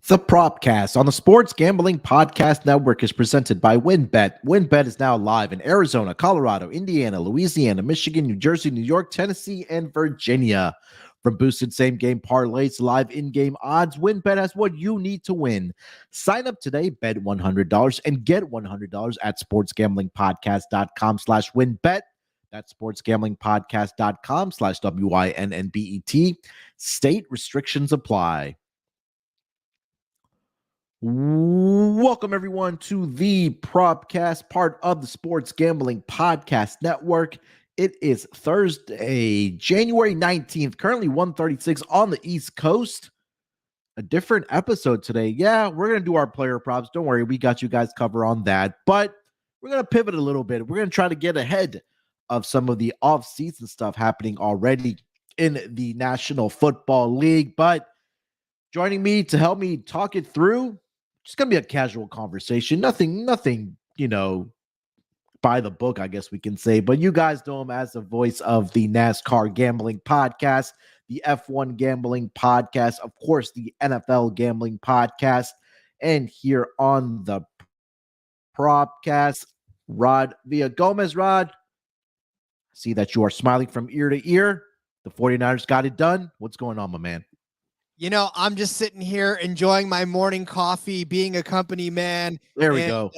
The Propcast on the Sports Gambling Podcast Network is presented by WynnBET. WynnBET is now live in Arizona, Colorado, Indiana, Louisiana, Michigan, New Jersey, New York, Tennessee, and Virginia. From boosted same-game parlays to live in-game odds, WynnBET has what you need to win. Sign up today, bet $100, and get $100 at sportsgamblingpodcast.com/WynnBET. That's sportsgamblingpodcast.com/WYNNBET. State restrictions apply. Welcome, everyone, to the Propcast, part of the Sports Gambling Podcast Network. It is Thursday, January 19th, currently 1:36 on the East Coast. A different episode today. Yeah, we're going to do our player props. Don't worry, we got you guys covered on that. But we're going to pivot a little bit. We're going to try to get ahead of some of the off-season stuff happening already in the National Football League. But joining me to help me talk it through, it's going to be a casual conversation. Nothing, by the book, I guess we can say. But you guys know him as the voice of the NASCAR Gambling Podcast, the F1 Gambling Podcast, of course, the NFL Gambling Podcast, and here on the Propcast, Rod Villagomez. Rod, see that you are smiling from ear to ear. The 49ers got it done. What's going on, my man? You know, I'm just sitting here enjoying my morning coffee, being a company man. There we go.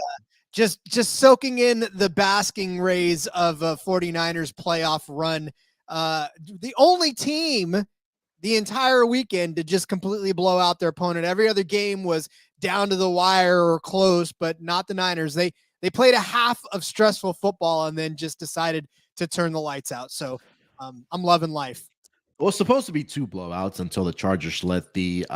Just soaking in the basking rays of a 49ers playoff run. The only team the entire weekend to just completely blow out their opponent. Every other game was down to the wire or close, but not the Niners. They played a half of stressful football and then just decided to turn the lights out. So I'm loving life. It was supposed to be 2 blowouts until the Chargers let the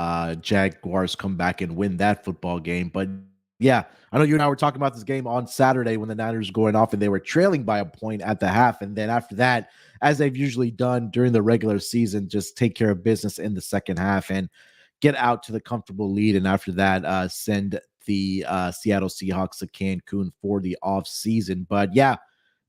Jaguars come back and win that football game. But yeah, I know you and I were talking about this game on Saturday when the Niners were going off and they were trailing by a point at the half. And then after that, as they've usually done during the regular season, just take care of business in the second half and get out to the comfortable lead. And after that, send the Seattle Seahawks to Cancun for the offseason. But yeah,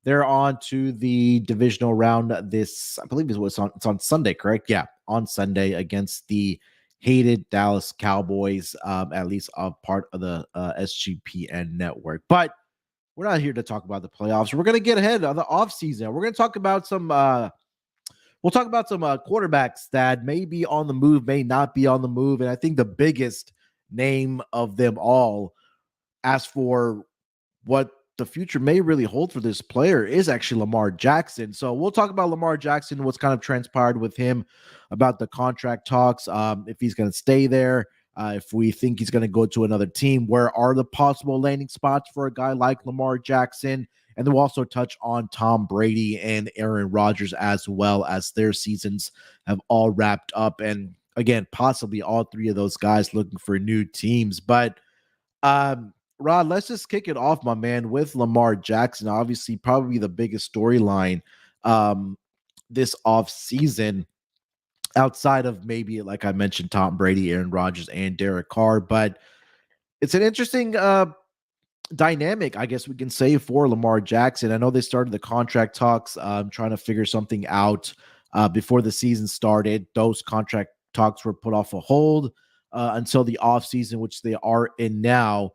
they're on to the divisional round this, I believe it's on Sunday, correct? Yeah, on Sunday against the hated Dallas Cowboys, at least a part of the SGPN network. But we're not here to talk about the playoffs. We're going to get ahead of the offseason. We're going to talk about some quarterbacks that may be on the move, may not be on the move. And I think the biggest name of them all, as for what the future may really hold for this player, is actually Lamar Jackson. So we'll talk about Lamar Jackson, what's kind of transpired with him, about the contract talks, if he's going to stay there, if we think he's going to go to another team, where are the possible landing spots for a guy like Lamar Jackson. And then we'll also touch on Tom Brady and Aaron Rodgers, as well as their seasons have all wrapped up. And again, possibly all 3 of those guys looking for new teams. But Rod, let's just kick it off, my man, with Lamar Jackson. Obviously, probably the biggest storyline this offseason, outside of maybe, like I mentioned, Tom Brady, Aaron Rodgers, and Derek Carr. But it's an interesting dynamic, I guess we can say, for Lamar Jackson. I know they started the contract talks, trying to figure something out before the season started. Those contract talks were put off a hold until the offseason, which they are in now.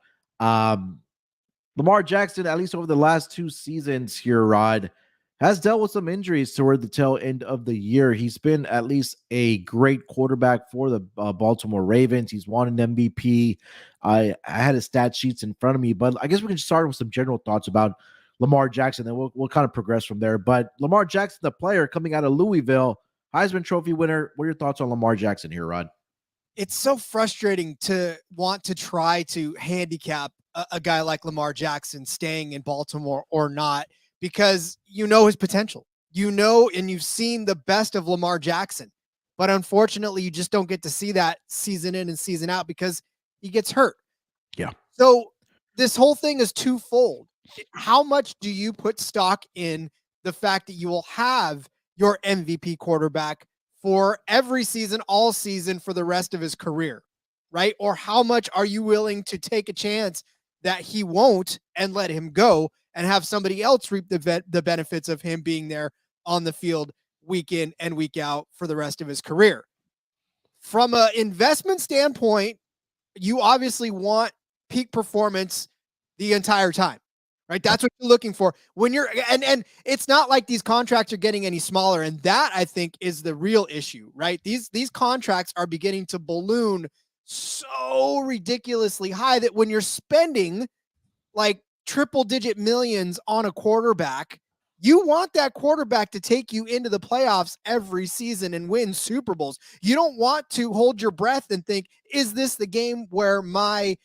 Lamar Jackson, at least over the last 2 seasons here, Rod, has dealt with some injuries toward the tail end of the year. He's been at least a great quarterback for the Baltimore Ravens. He's won an MVP. I had his stat sheets in front of me, but I guess we can start with some general thoughts about Lamar Jackson, and we'll kind of progress from there. But Lamar Jackson, the player coming out of Louisville, Heisman Trophy winner. What are your thoughts on Lamar Jackson here, Rod? It's so frustrating to want to try to handicap a guy like Lamar Jackson staying in Baltimore or not, because you know his potential, and you've seen the best of Lamar Jackson, but unfortunately you just don't get to see that season in and season out because he gets hurt. Yeah. So this whole thing is twofold. How much do you put stock in the fact that you will have your MVP quarterback for every season, all season, for the rest of his career, right? Or how much are you willing to take a chance that he won't and let him go and have somebody else reap the benefits of him being there on the field week in and week out for the rest of his career? From an investment standpoint, you obviously want peak performance the entire time, right? That's what you're looking for when you're, and it's not like these contracts are getting any smaller. And that, I think, is the real issue, right? These contracts are beginning to balloon so ridiculously high that when you're spending like triple digit millions on a quarterback, you want that quarterback to take you into the playoffs every season and win Super Bowls. You don't want to hold your breath and think, is this the game where my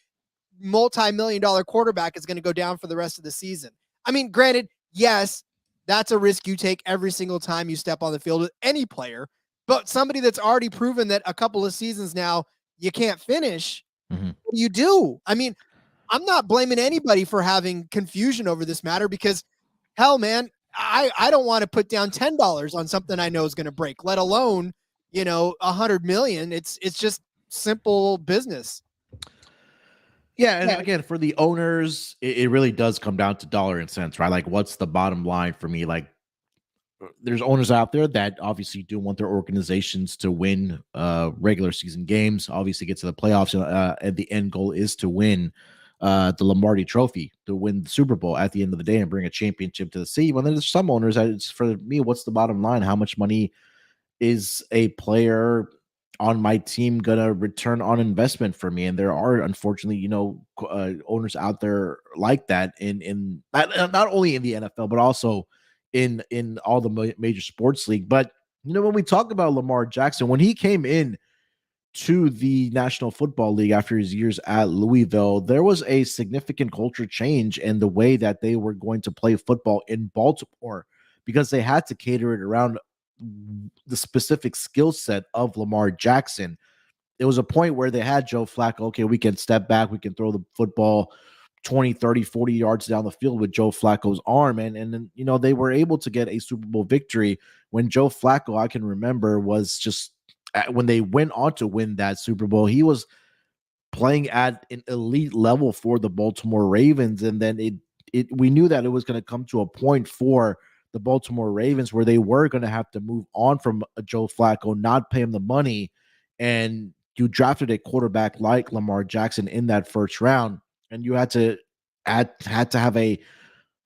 multi-million dollar quarterback is going to go down for the rest of the season? I mean, granted, yes, that's a risk you take every single time you step on the field with any player, but somebody that's already proven that a couple of seasons now you can't finish, Mhm. what do you do? I mean, I'm not blaming anybody for having confusion over this matter because hell, man, I don't want to put down $10 on something I know is going to break, let alone, 100 million. It's just simple business. Yeah, and again, for the owners, it really does come down to dollar and cents, right? Like, what's the bottom line for me? Like, there's owners out there that obviously do want their organizations to win regular season games, obviously get to the playoffs, and the end goal is to win the Lombardi Trophy, to win the Super Bowl at the end of the day and bring a championship to the city. Well, there's some owners that it's, for me, what's the bottom line? How much money is a player on my team gonna return on investment for me? And there are, unfortunately, owners out there like that in not only in the NFL but also in all the major sports league. But when we talk about Lamar Jackson, when he came in to the National Football League after his years at Louisville, there was a significant culture change in the way that they were going to play football in Baltimore, because they had to cater it around the specific skill set of Lamar Jackson. It was a point where they had Joe Flacco. Okay, we can step back, we can throw the football 20, 30, 40 yards down the field with Joe Flacco's arm. And then, they were able to get a Super Bowl victory when Joe Flacco, I can remember, was just, when they went on to win that Super Bowl, he was playing at an elite level for the Baltimore Ravens. And then we knew that it was going to come to a point for the Baltimore Ravens where they were going to have to move on from Joe Flacco, not pay him the money. And you drafted a quarterback like Lamar Jackson in that first round, and you had to have a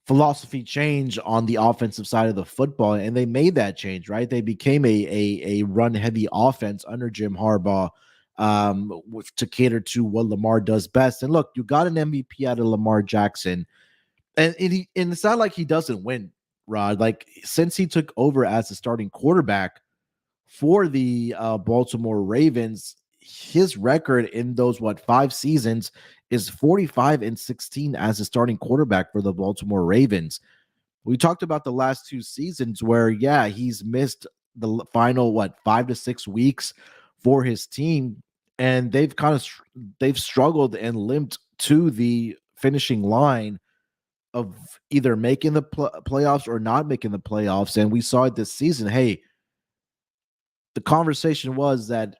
philosophy change on the offensive side of the football, and they made that change, right? They became a run heavy offense under Jim Harbaugh, to cater to what Lamar does best. And look, you got an MVP out of Lamar Jackson, and it's not like he doesn't win, Rod. Like, since he took over as the starting quarterback for the Baltimore Ravens, his record in those 5 seasons is 45-16 as a starting quarterback for the Baltimore Ravens. We talked about the last 2 seasons where, yeah, he's missed the final 5 to 6 weeks for his team, and they've struggled and limped to the finishing line of either making the playoffs or not making the playoffs. And we saw it this season. Hey, the conversation was that,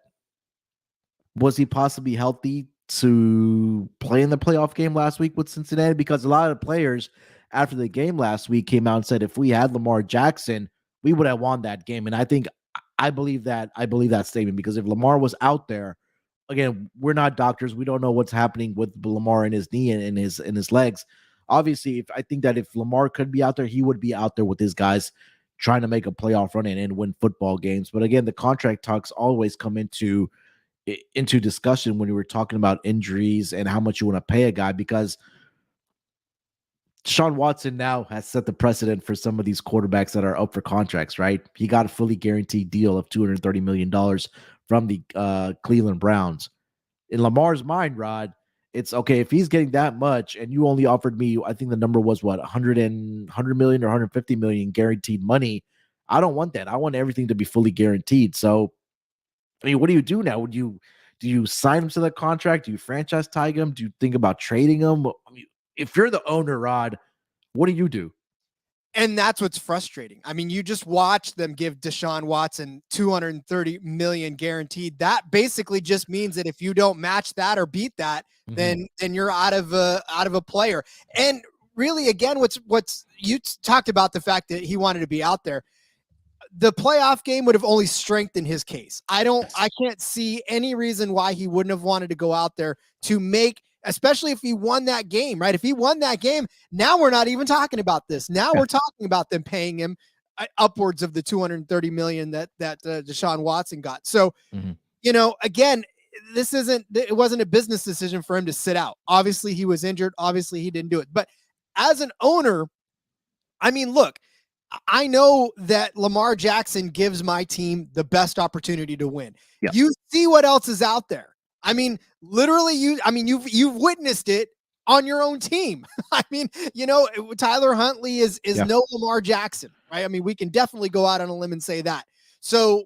was he possibly healthy to play in the playoff game last week with Cincinnati? Because a lot of players after the game last week came out and said, if we had Lamar Jackson, we would have won that game. And I believe that statement, because if Lamar was out there, again, we're not doctors, we don't know what's happening with Lamar in his knee and in his legs. Obviously, I think that if Lamar could be out there, he would be out there with his guys trying to make a playoff run and win football games. But again, the contract talks always come into discussion when we were talking about injuries and how much you want to pay a guy, because Deshaun Watson now has set the precedent for some of these quarterbacks that are up for contracts, right? He got a fully guaranteed deal of $230 million from the Cleveland Browns. In Lamar's mind, Rod, it's okay, if he's getting that much and you only offered me, I think the number was 100 million or 150 million guaranteed money. I don't want that. I want everything to be fully guaranteed. So, I mean, what do you do now? Do you sign him to the contract? Do you franchise tag him? Do you think about trading him? I mean, if you're the owner, Rod, what do you do? And that's what's frustrating. I mean, you just watch them give Deshaun Watson 230 million guaranteed. That basically just means that if you don't match that or beat that, then you're out of a player. And really, again, what's you talked about the fact that he wanted to be out there. the playoff game would have only strengthened his case. I can't see any reason why he wouldn't have wanted to go out there to make, especially if he won that game, right? If he won that game, now we're not even talking about this. Now we're talking about them paying him upwards of the $230 million that Deshaun Watson got. So, again, it wasn't a business decision for him to sit out. Obviously he was injured. Obviously he didn't do it. But as an owner, I mean, look, I know that Lamar Jackson gives my team the best opportunity to win. Yeah. You see what else is out there. I mean, literally you've witnessed it on your own team. I mean, Tyler Huntley is no Lamar Jackson, right? I mean, we can definitely go out on a limb and say that. So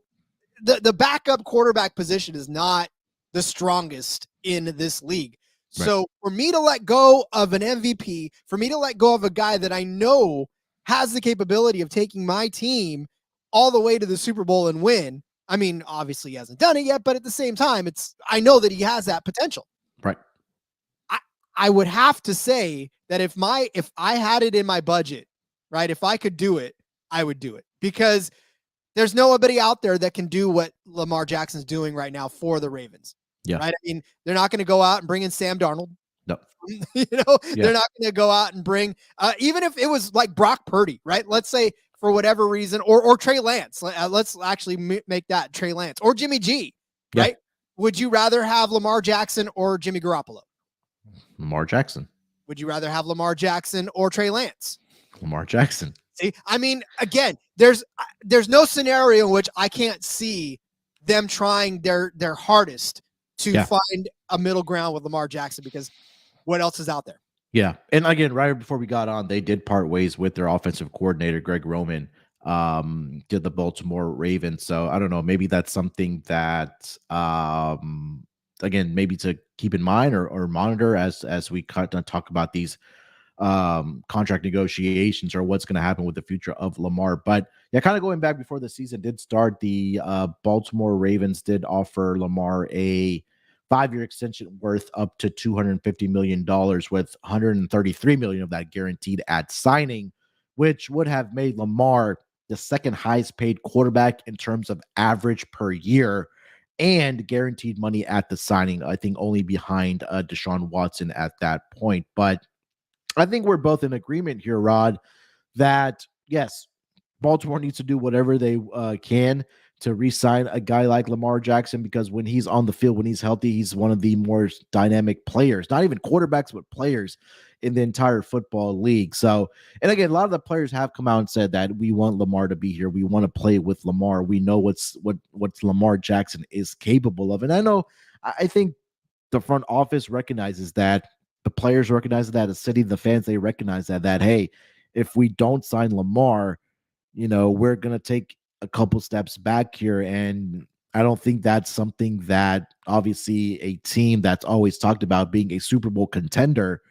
the backup quarterback position is not the strongest in this league. Right. So for me to let go of an MVP, for me to let go of a guy that I know has the capability of taking my team all the way to the Super Bowl and win. I mean, obviously he hasn't done it yet, but at the same time, I know that he has that potential. Right. I would have to say that if I had it in my budget, right, if I could do it, I would do it, because there's nobody out there that can do what Lamar Jackson's doing right now for the Ravens. Yeah. Right. I mean, they're not going to go out and bring in Sam Darnold. No. They're not going to go out and bring, even if it was like Brock Purdy, right? Let's say for whatever reason, or Trey Lance. Let's actually make that Trey Lance or Jimmy G, right? Would you rather have Lamar Jackson or Jimmy Garoppolo? Lamar Jackson. Would you rather have Lamar Jackson or Trey Lance? Lamar Jackson. See, I mean, again, there's no scenario in which I can't see them trying their hardest to find a middle ground with Lamar Jackson, because what else is out there? Yeah. And again, right before we got on, they did part ways with their offensive coordinator, Greg Roman, did the Baltimore Ravens. So I don't know, maybe that's something that, again, maybe to keep in mind or monitor as we talk about these contract negotiations or what's going to happen with the future of Lamar. But yeah, kind of going back before the season did start, the Baltimore Ravens did offer Lamar a 5-year extension worth up to $250 million, with $133 million of that guaranteed at signing, which would have made Lamar the second highest paid quarterback in terms of average per year and guaranteed money at the signing, I think only behind Deshaun Watson at that point. But I think we're both in agreement here, Rod, that yes, Baltimore needs to do whatever they can to re-sign a guy like Lamar Jackson, because when he's on the field, when he's healthy, he's one of the more dynamic players, not even quarterbacks, but players in the entire football league. So, and again, a lot of the players have come out and said that we want Lamar to be here. We want to play with Lamar. We know what Lamar Jackson is capable of. And I think the front office recognizes that, the players recognize that, the city, the fans, they recognize that, hey, if we don't sign Lamar, we're going to take a couple steps back here. And I don't think that's something that obviously a team that's always talked about being a Super Bowl contender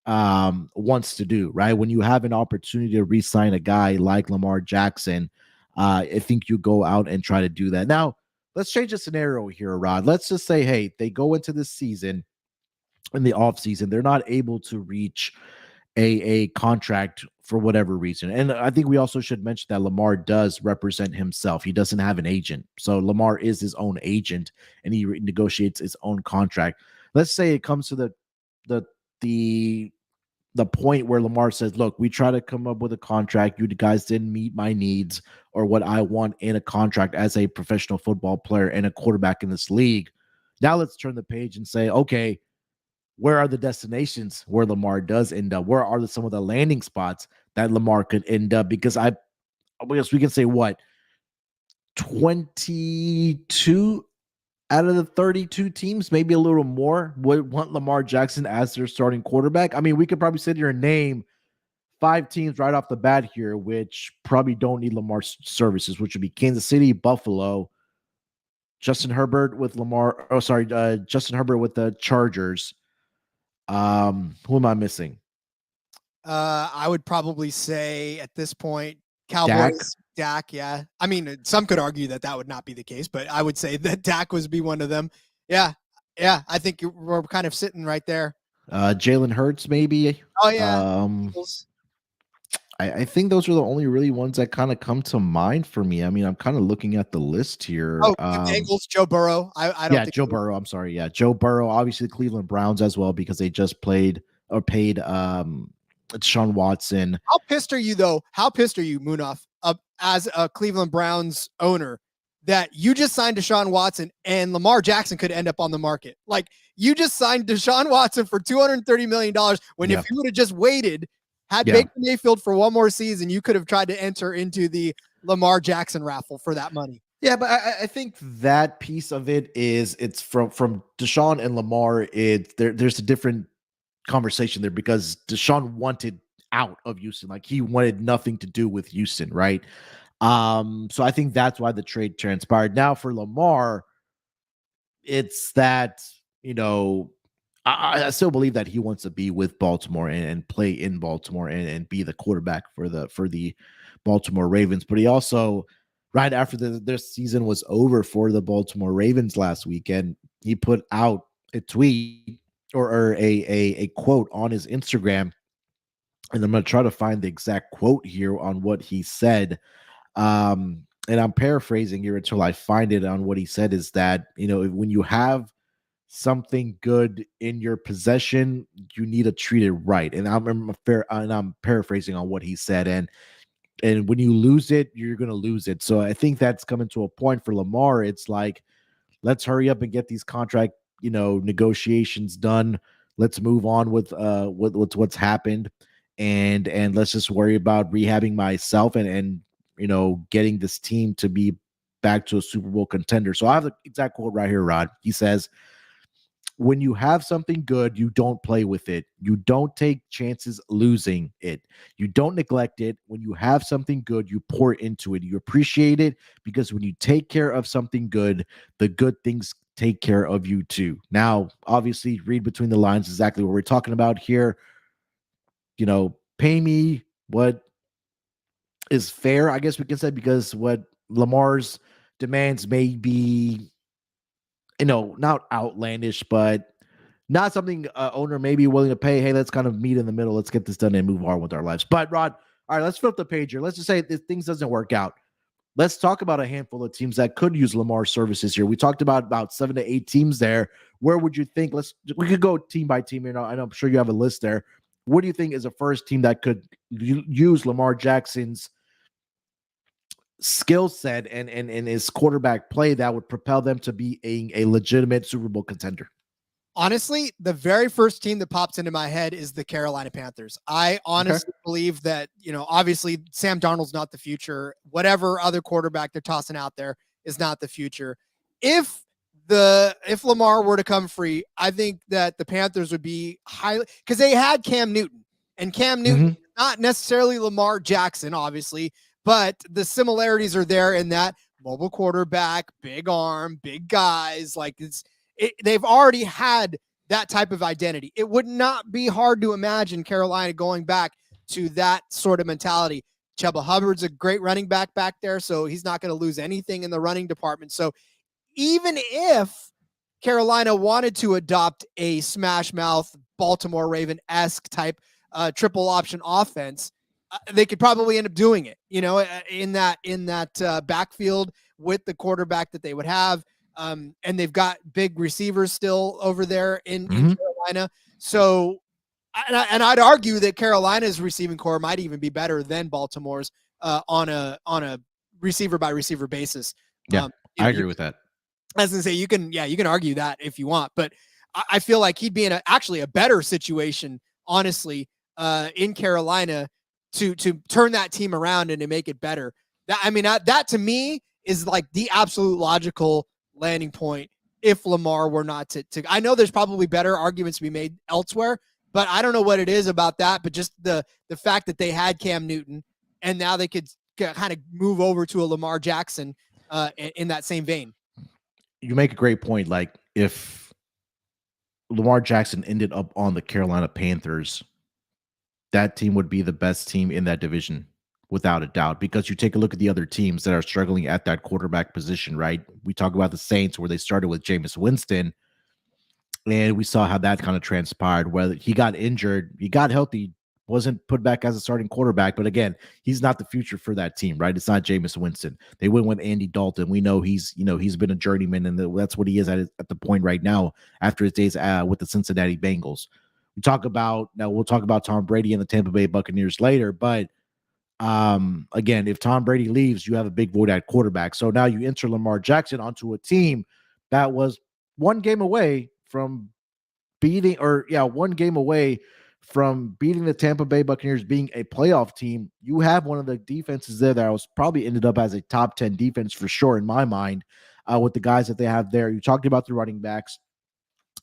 wants to do, right? When you have an opportunity to re-sign a guy like Lamar Jackson, I think you go out and try to do that. Now, let's change the scenario here, Rod. Let's just say, hey, they go into this season, in the offseason, they're not able to reach a contract for whatever reason. And I think we also should mention that Lamar does represent himself. He doesn't have an agent. So Lamar is his own agent and he negotiates his own contract. Let's say it comes to the point where Lamar says, look, we try to come up with a contract. You guys didn't meet my needs or what I want in a contract as a professional football player and a quarterback in this league. Now let's turn the page and say, okay, where are the destinations where Lamar does end up? Where are some of the landing spots that Lamar could end up? Because I guess we can say 22 out of the 32 teams, maybe a little more, would want Lamar Jackson as their starting quarterback. I mean, we could probably sit here and name 5 teams right off the bat here, which probably don't need Lamar's services, which would be Kansas City, Buffalo, Justin Herbert with Justin Herbert with the Chargers. Who am I missing? I would probably say at this point, Cowboys, Dak. Yeah. I mean, some could argue that would not be the case, but I would say that Dak would be one of them. Yeah. Yeah. I think we're kind of sitting right there. Jalen Hurts, maybe. Oh yeah. I think those are the only really ones that kind of come to mind for me. I mean, I'm kind of looking at the list here. Oh, the Bengals, Joe Burrow. I don't Yeah, think Joe Burrow. I'm sorry. Yeah, Joe Burrow. Obviously, the Cleveland Browns as well because they just played or paid Deshaun Watson. How pissed are you though? How pissed are you, Munaf, as a Cleveland Browns owner, that you just signed Deshaun Watson and Lamar Jackson could end up on the market? Like, you just signed Deshaun Watson for $230 million when Yeah. if you would have just waited, had Yeah. Baker Mayfield for one more season, you could have tried to enter into the Lamar Jackson raffle for that money. Yeah, but I think that piece of it is it's from Deshaun and Lamar. There's a different conversation there because Deshaun wanted out of Houston, like he wanted nothing to do with Houston, right? So I think that's why the trade transpired. Now for Lamar, it's that I still believe that he wants to be with Baltimore and play in Baltimore and be the quarterback for the Baltimore Ravens. But he also, right after their season was over for the Baltimore Ravens last weekend, he put out a tweet or a quote on his Instagram. And I'm going to try to find the exact quote here on what he said. And I'm paraphrasing here until I find it on what he said is that, when you have something good in your possession, you need to treat it right. And I'm paraphrasing on what he said. And when you lose it, you're gonna lose it. So I think that's coming to a point for Lamar. It's like, let's hurry up and get these contract, negotiations done. Let's move on with what's happened, and let's just worry about rehabbing myself and getting this team to be back to a Super Bowl contender. So I have the exact quote right here, Rod. He says, when you have something good, you don't play with it. You don't take chances losing it. You don't neglect it. When you have something good, you pour into it. You appreciate it because when you take care of something good, the good things take care of you too. Now, obviously, read between the lines exactly what we're talking about here. Pay me what is fair, I guess we can say, because what Lamar's demands may be not outlandish, but not something owner may be willing to pay. Hey, let's kind of meet in the middle. Let's get this done and move on with our lives. But Rod, all right, let's flip the page here. Let's just say if things doesn't work out. Let's talk about a handful of teams that could use Lamar's services here. We talked about 7 to 8 teams there. Where would you think? We could go team by team. I'm sure you have a list there. What do you think is the first team that could use Lamar Jackson's skill set and his quarterback play that would propel them to be a legitimate Super Bowl contender? Honestly, the very first team that pops into my head is the Carolina Panthers. I honestly believe that, obviously Sam Darnold's not the future. Whatever other quarterback they're tossing out there is not the future. If Lamar were to come free, I think that the Panthers would be highly, because they had Cam Newton, and Cam Newton, not necessarily Lamar Jackson, obviously, but the similarities are there in that mobile quarterback, big arm, big guys. Like they've already had that type of identity. It would not be hard to imagine Carolina going back to that sort of mentality. Chuba Hubbard's a great running back there, so he's not going to lose anything in the running department. So even if Carolina wanted to adopt a smash mouth Baltimore Raven-esque type triple option offense, they could probably end up doing it, in that backfield with the quarterback that they would have. And they've got big receivers still over there in Carolina. So, and I'd argue that Carolina's receiving core might even be better than Baltimore's on a receiver by receiver basis. Yeah, I agree with that. As I say, you can argue that if you want, but I feel like he'd be in actually a better situation, honestly, in Carolina to turn that team around and to make it better. That to me is like the absolute logical landing point if Lamar were not to I know there's probably better arguments to be made elsewhere, but I don't know what it is about that, but just the fact that they had Cam Newton and now they could kind of move over to a Lamar Jackson in that same vein. You make a great point. Like if Lamar Jackson ended up on the Carolina Panthers, that team would be the best team in that division without a doubt, because you take a look at the other teams that are struggling at that quarterback position, right? We talk about the Saints where they started with Jameis Winston, and we saw how that kind of transpired, whether he got injured, he got healthy wasn't put back as a starting quarterback. But again, he's not the future for that team, right? It's not Jameis Winston. They went with Andy Dalton. We know he's been a journeyman, and that's what he is at the point right now after his days with the Cincinnati Bengals. We'll talk about Tom Brady and the Tampa Bay Buccaneers later, but again, if Tom Brady leaves, you have a big void at quarterback. So now you enter Lamar Jackson onto a team that was one game away from one game away from beating the Tampa Bay Buccaneers, being a playoff team. You have one of the defenses there that was probably ended up as a top 10 defense for sure in my mind, with the guys that they have there. You talked about the running backs,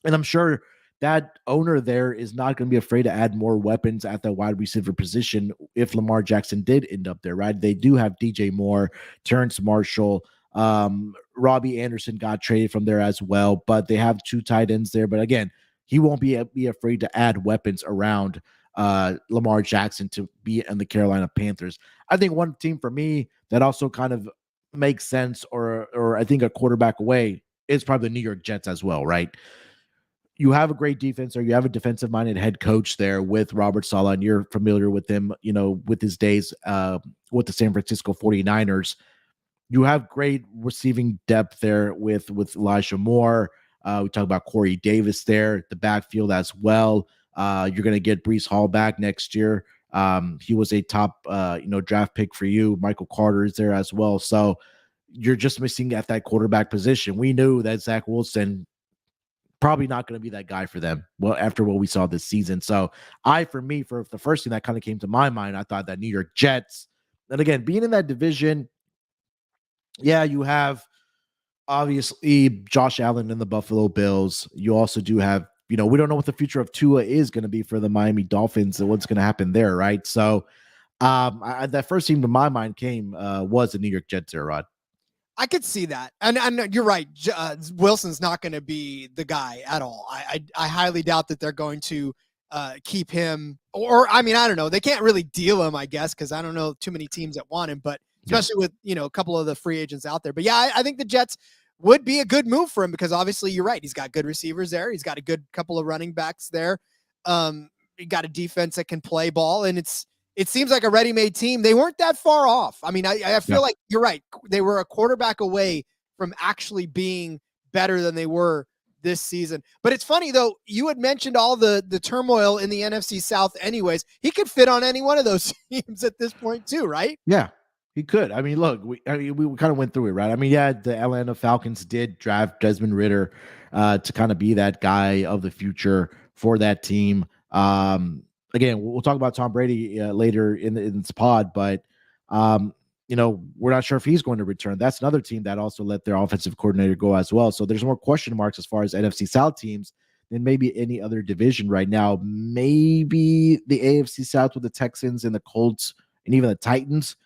and I'm sure that owner there is not going to be afraid to add more weapons at the wide receiver position if Lamar Jackson did end up there, right? They do have DJ Moore, Terrence Marshall, Robbie Anderson got traded from there as well, but they have 2 tight ends there. But again, he won't be afraid to add weapons around Lamar Jackson to be in the Carolina Panthers. I think one team for me that also kind of makes sense, or I think a quarterback away, is probably the New York Jets as well, right? You have a great defense, or you have a defensive-minded head coach there with Robert Saleh, and you're familiar with him, with his days with the San Francisco 49ers. You have great receiving depth there with Elijah Moore. We talk about Corey Davis there, the backfield as well. You're going to get Breece Hall back next year. He was a top, draft pick for you. Michael Carter is there as well. So you're just missing at that quarterback position. We knew that Zach Wilson probably not going to be that guy for them. Well, after what we saw this season. So for the first thing that kind of came to my mind, I thought that New York Jets, and again, being in that division, yeah, you have obviously Josh Allen and the Buffalo Bills. You also do have, we don't know what the future of Tua is going to be for the Miami Dolphins and what's going to happen there, right? So that first team to my mind was the New York Jets there, Rod. I could see that. And you're right. Wilson's not going to be the guy at all. I highly doubt that they're going to keep him, or I don't know. They can't really deal him, I guess, because I don't know too many teams that want him, but especially with, a couple of the free agents out there. But yeah, I think the Jets would be a good move for him, because obviously you're right. He's got good receivers there. He's got a good couple of running backs there. He got a defense that can play ball, and it seems like a ready-made team. They weren't that far off. I feel like you're right. They were a quarterback away from actually being better than they were this season. But it's funny, though, you had mentioned all the turmoil in the NFC South anyways. He could fit on any one of those teams at this point too, right? Yeah, he could. Look, we kind of went through it, right? The Atlanta Falcons did draft Desmond Ridder to kind of be that guy of the future for that team. Again, we'll talk about Tom Brady later in this pod, but we're not sure if he's going to return. That's another team that also let their offensive coordinator go as well. So there's more question marks as far as NFC South teams than maybe any other division right now. Maybe the AFC South with the Texans and the Colts and even the Titans.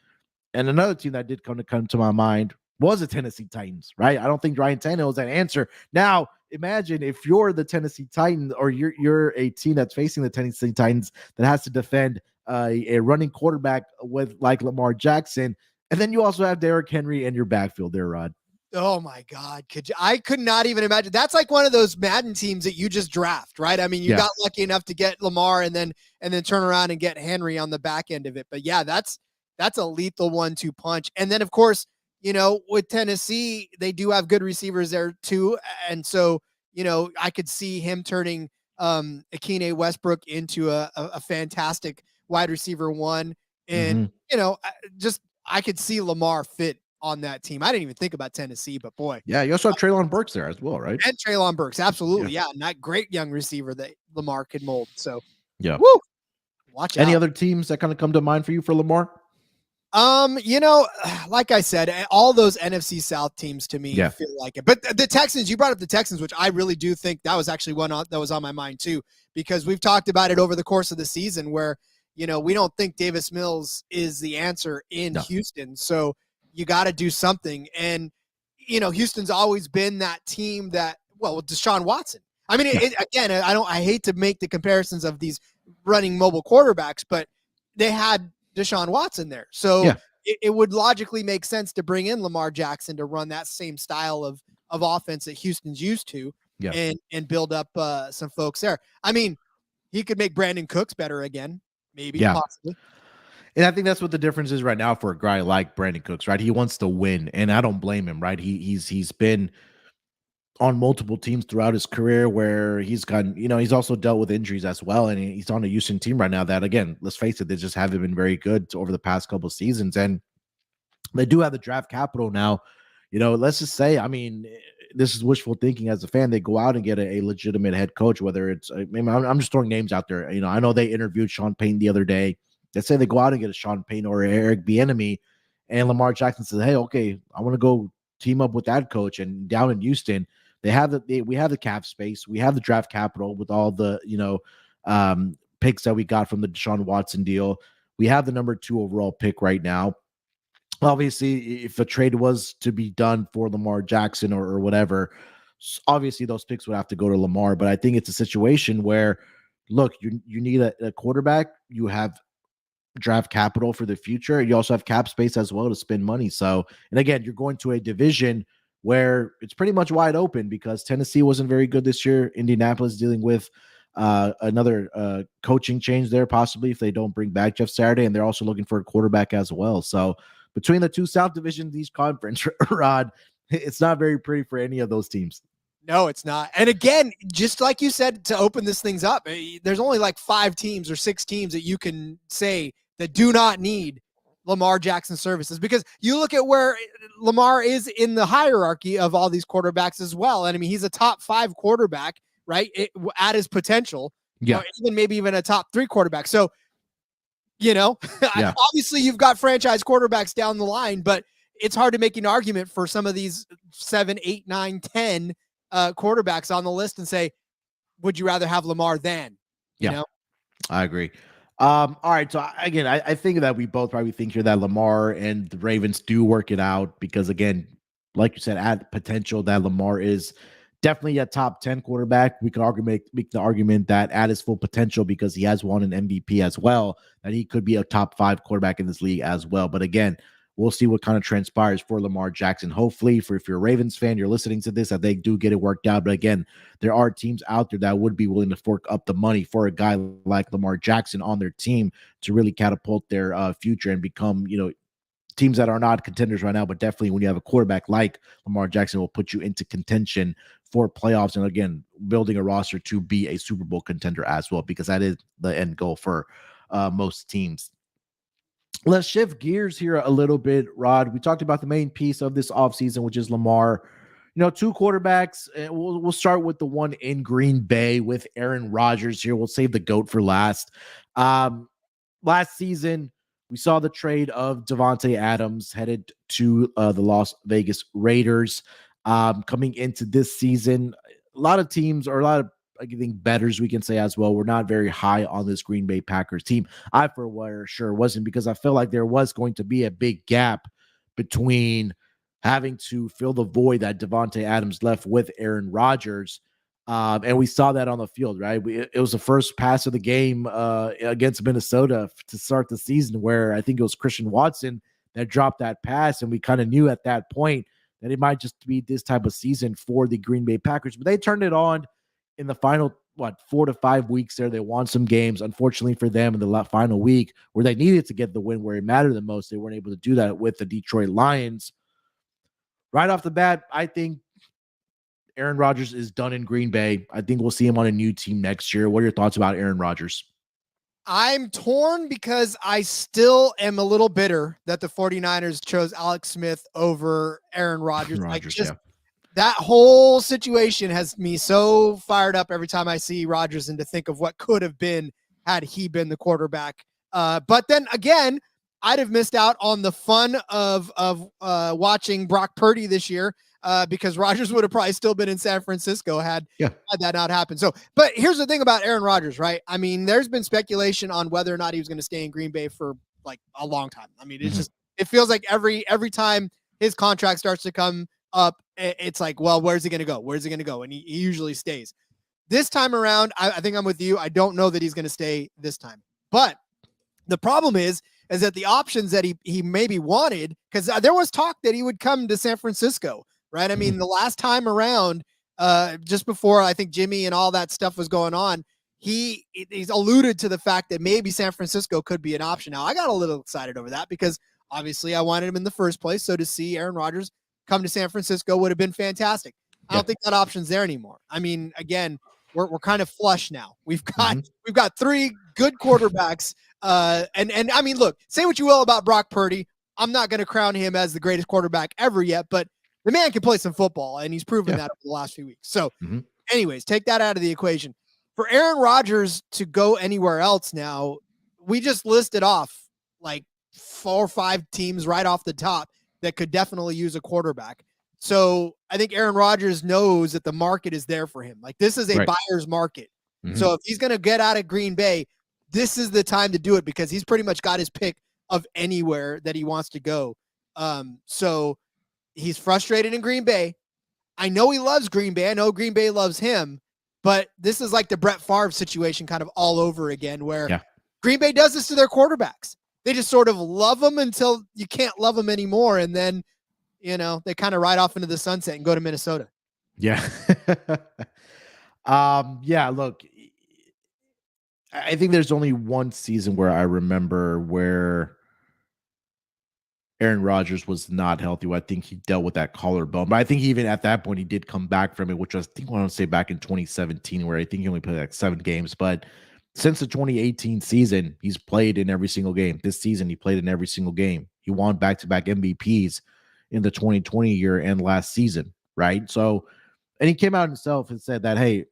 And another team that did come to my mind was the Tennessee Titans, right? I don't think Ryan Tannehill is that answer. Now, imagine if you're the Tennessee Titans, or you're a team that's facing the Tennessee Titans that has to defend a running quarterback with like Lamar Jackson, and then you also have Derrick Henry in your backfield there, Rod. Oh my God. I could not even imagine. That's like one of those Madden teams that you just draft, right? You got lucky enough to get Lamar and then turn around and get Henry on the back end of it. But yeah, that's a lethal 1-2 punch. And then of course, with Tennessee, they do have good receivers there too. And so, I could see him turning Akine Westbrook into a fantastic wide receiver one. And, I could see Lamar fit on that team. I didn't even think about Tennessee, but boy. Yeah, you also have Treylon Burks there as well, right? And Treylon Burks, absolutely. Yeah, and that great young receiver that Lamar could mold. So, yeah. Woo! Watch out. Any other teams that kind of come to mind for you for Lamar? Like I said, all those NFC South teams to me feel like it. But the Texans, you brought up the Texans, which I really do think that was actually one that was on my mind too, because we've talked about it over the course of the season where, we don't think Davis Mills is the answer in Houston. So you got to do something. And, Houston's always been that team that, with Deshaun Watson. Again, I hate to make the comparisons of these running mobile quarterbacks, but they had Deshaun Watson there. So it would logically make sense to bring in Lamar Jackson to run that same style of offense that Houston's used to and build up some folks there. He could make Brandon Cooks better again. Maybe, Yeah. possibly. And I think that's what the difference is right now for a guy like Brandon Cooks, right? He wants to win, and I don't blame him, right? He's been on multiple teams throughout his career where he's gotten, he's also dealt with injuries as well. And he's on a Houston team right now that, again, let's face it, they just haven't been very good over the past couple of seasons. And they do have the draft capital now. Let's just say, I mean, this is wishful thinking as a fan. They go out and get a legitimate head coach, whether it's, I'm just throwing names out there. I know they interviewed Sean Payton the other day. Let's say they go out and get a Sean Payton or Eric Bieniemy, and Lamar Jackson says, hey, okay, I want to go team up with that coach. And down in Houston, we have the cap space, we have the draft capital with all the picks that we got from the Deshaun Watson deal. We have the number 2 overall pick right now. Obviously, if a trade was to be done for Lamar Jackson or whatever, obviously those picks would have to go to Lamar. But I think it's a situation where, look, you need a quarterback. You have draft capital for the future. You also have cap space as well to spend money. So, and again, you're going to a division where it's pretty much wide open because Tennessee wasn't very good this year. Indianapolis dealing with another coaching change there, possibly if they don't bring back Jeff Saturday, and they're also looking for a quarterback as well. So between the 2 South divisions, these conference, Rod, it's not very pretty for any of those teams. No, it's not. And again, just like you said, to open this things up, there's only like 5 teams or 6 teams that you can say that do not need Lamar Jackson services, because you look at where Lamar is in the hierarchy of all these quarterbacks as well. And I mean, he's a top 5 quarterback, right? At his potential, yeah, maybe even a top 3 quarterback. So, yeah. Obviously you've got franchise quarterbacks down the line, but it's hard to make an argument for some of these 7, 8, 9, 10 quarterbacks on the list and say, would you rather have Lamar than, you know? I agree. All right. So again, I think that we both probably think here that Lamar and the Ravens do work it out because, again, like you said, at potential that Lamar is definitely a top 10 quarterback. We can make the argument that at his full potential, because he has won an MVP as well, that he could be a top 5 quarterback in this league as well. But again, we'll see what kind of transpires for Lamar Jackson. Hopefully, if you're a Ravens fan, you're listening to this, that they do get it worked out. But again, there are teams out there that would be willing to fork up the money for a guy like Lamar Jackson on their team to really catapult their future and become, teams that are not contenders right now, but definitely when you have a quarterback like Lamar Jackson will put you into contention for playoffs. And again, building a roster to be a Super Bowl contender as well, because that is the end goal for most teams. Let's shift gears here a little bit, Rod. We talked about the main piece of this offseason, which is Lamar. 2 quarterbacks. We'll start with the one in Green Bay with Aaron Rodgers here. We'll save the GOAT for last. Last season, we saw the trade of Davante Adams headed to the Las Vegas Raiders. Coming into this season, a lot of teams, or a lot of, I think, bettors, we can say as well, we're not very high on this Green Bay Packers team. I, for sure, wasn't, because I felt like there was going to be a big gap between having to fill the void that Davante Adams left with Aaron Rodgers. And we saw that on the field, right? It was the first pass of the game against Minnesota to start the season, where I think it was Christian Watson that dropped that pass. And we kind of knew at that point that it might just be this type of season for the Green Bay Packers. But they turned it on in the final, 4 to 5 weeks there. They won some games. Unfortunately for them, in the final week where they needed to get the win, where it mattered the most, they weren't able to do that with the Detroit Lions. Right off the bat, I think Aaron Rodgers is done in Green Bay. I think we'll see him on a new team next year. What are your thoughts about Aaron Rodgers? I'm torn because I still am a little bitter that the 49ers chose Alex Smith over Aaron Rodgers. That whole situation has me so fired up every time I see Rodgers, and to think of what could have been had he been the quarterback. But then again, I'd have missed out on the fun of watching Brock Purdy this year, because Rodgers would have probably still been in San Francisco had that not happened. So, but here's the thing about Aaron Rodgers, right? I mean, there's been speculation on whether or not he was going to stay in Green Bay for like a long time. I mean, it's just, it feels like every time his contract starts to come up, it's like, well, where's he going to go? Where's he going to go? And he usually stays. This time around, I think I'm with you. I don't know that he's going to stay this time. But the problem is that the options that he maybe wanted, because there was talk that he would come to San Francisco, right? I mean, the last time around, just before I think Jimmy and all that stuff was going on, he's alluded to the fact that maybe San Francisco could be an option. Now, I got a little excited over that because obviously I wanted him in the first place. So to see Aaron Rodgers come to San Francisco would have been fantastic. I don't think that option's there anymore. I mean, again, we're kind of flush now. We've got 3 good quarterbacks. And I mean, look, say what you will about Brock Purdy. I'm not going to crown him as the greatest quarterback ever yet, but the man can play some football, and he's proven that over the last few weeks. So, anyways, take that out of the equation. For Aaron Rodgers to go anywhere else now, we just listed off like 4 or 5 teams right off the top that could definitely use a quarterback. So I think Aaron Rodgers knows that the market is there for him. Like, this is a buyer's market. So if he's going to get out of Green Bay, this is the time to do it because he's pretty much got his pick of anywhere that he wants to go. So he's frustrated in Green Bay. I know he loves Green Bay. I know Green Bay loves him, but this is like the Brett Favre situation kind of all over again, where Green Bay does this to their quarterbacks. They just sort of love them until you can't love them anymore. And then, they kind of ride off into the sunset and go to Minnesota. Yeah. Look, I think there's only one season where I remember where Aaron Rodgers was not healthy. I think he dealt with that collarbone, but I think even at that point he did come back from it, which was, I want to say back in 2017, where I think he only played like 7 games. But since the 2018 season, he's played in every single game. This season, he played in every single game. He won back-to-back MVPs in the 2020 year and last season, right? So, and he came out himself and said that, hey,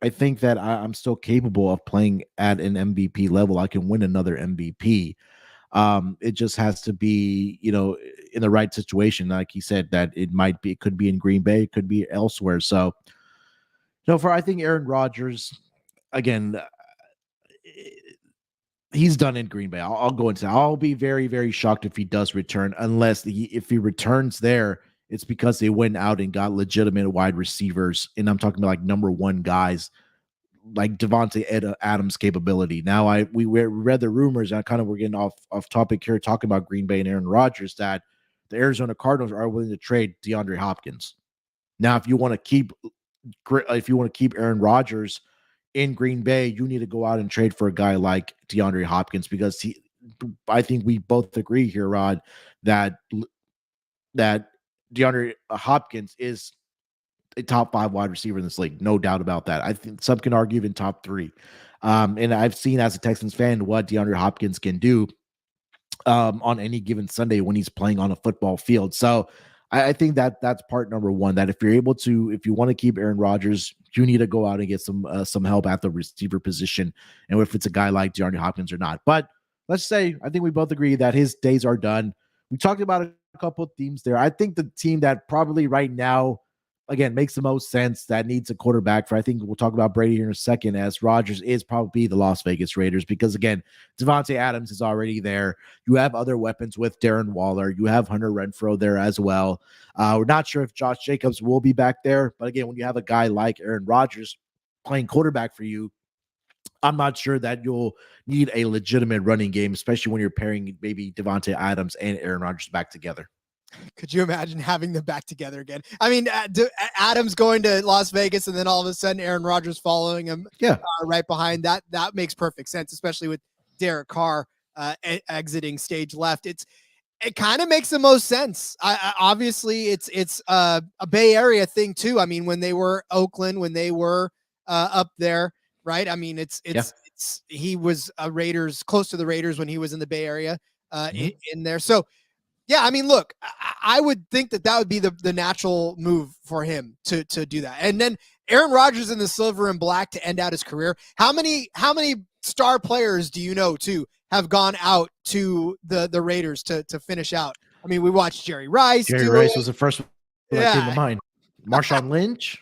I think that I'm still capable of playing at an MVP level. I can win another MVP. It just has to be, in the right situation. Like he said, that it could be in Green Bay, it could be elsewhere. So, I think Aaron Rodgers, again, he's done in Green Bay. I'll go into that. I'll be very, very shocked if he does return, unless if he returns there, it's because they went out and got legitimate wide receivers. And I'm talking about like number 1 guys, like Devontae Adams capability. Now we read the rumors, and we're getting off topic here, talking about Green Bay and Aaron Rodgers, that the Arizona Cardinals are willing to trade DeAndre Hopkins. Now, if you want to keep Aaron Rodgers in Green Bay, you need to go out and trade for a guy like DeAndre Hopkins, because I think we both agree here, Rod, that DeAndre Hopkins is a top 5 wide receiver in this league. No doubt about that. I think some can argue even top 3. And I've seen, as a Texans fan, what DeAndre Hopkins can do on any given Sunday when he's playing on a football field. So I think that's part number 1, that if you want to keep Aaron Rodgers, you need to go out and get some help at the receiver position. And if it's a guy like DeAndre Hopkins or not. But let's say, I think we both agree that his days are done. We talked about a couple of teams there. I think the team that probably right now, again, makes the most sense, that needs a quarterback for, I think we'll talk about Brady here in a second, as Rodgers, is probably the Las Vegas Raiders, because again, Devontae Adams is already there. You have other weapons with Darren Waller. You have Hunter Renfrow there as well. We're not sure if Josh Jacobs will be back there, but again, when you have a guy like Aaron Rodgers playing quarterback for you, I'm not sure that you'll need a legitimate running game, especially when you're pairing maybe Devontae Adams and Aaron Rodgers back together. Could you imagine having them back together again? I mean, Adams going to Las Vegas and then all of a sudden Aaron Rodgers following him right behind that. That makes perfect sense, especially with Derek Carr exiting stage left. It kind of makes the most sense. Obviously, it's a Bay Area thing too. I mean, when they were Oakland, when they were up there, right? I mean, he was close to the Raiders when he was in the Bay Area in there. So, yeah, I mean, look, I would think that would be the natural move for him to do that. And then Aaron Rodgers in the silver and black to end out his career. How many star players do you know too have gone out to the Raiders to finish out? I mean, we watched Jerry Rice. Jerry Rice was the first one that came to mind. Marshawn Lynch.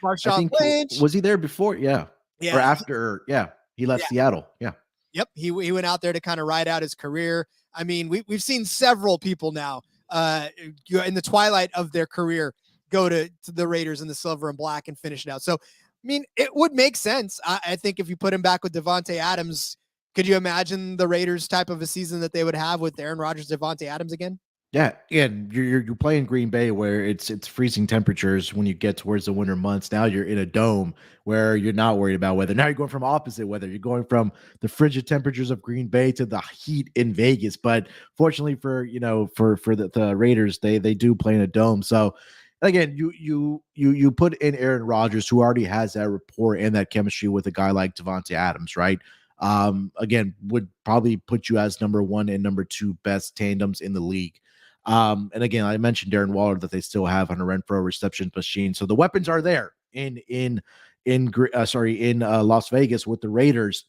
Lynch. Was he there before? Yeah. Or after? Yeah. He left Seattle. Yeah. Yep. He went out there to kind of ride out his career. I mean, we've seen several people now in the twilight of their career go to the Raiders in the silver and black and finish it out. So, I mean, it would make sense. I think if you put him back with Devontae Adams, could you imagine the Raiders type of a season that they would have with Aaron Rodgers, Devontae Adams again? Yeah, and you're playing Green Bay where it's freezing temperatures when you get towards the winter months. Now you're in a dome where you're not worried about weather. Now you're going from opposite weather. You're going from the frigid temperatures of Green Bay to the heat in Vegas. But fortunately for for the Raiders, they do play in a dome. So again, you put in Aaron Rodgers, who already has that rapport and that chemistry with a guy like Devontae Adams, right? Again, would probably put you as number one and number two best tandems in the league. And again, I mentioned Darren Waller that they still have Hunter Renfro reception machine, so the weapons are there in Las Vegas with the Raiders.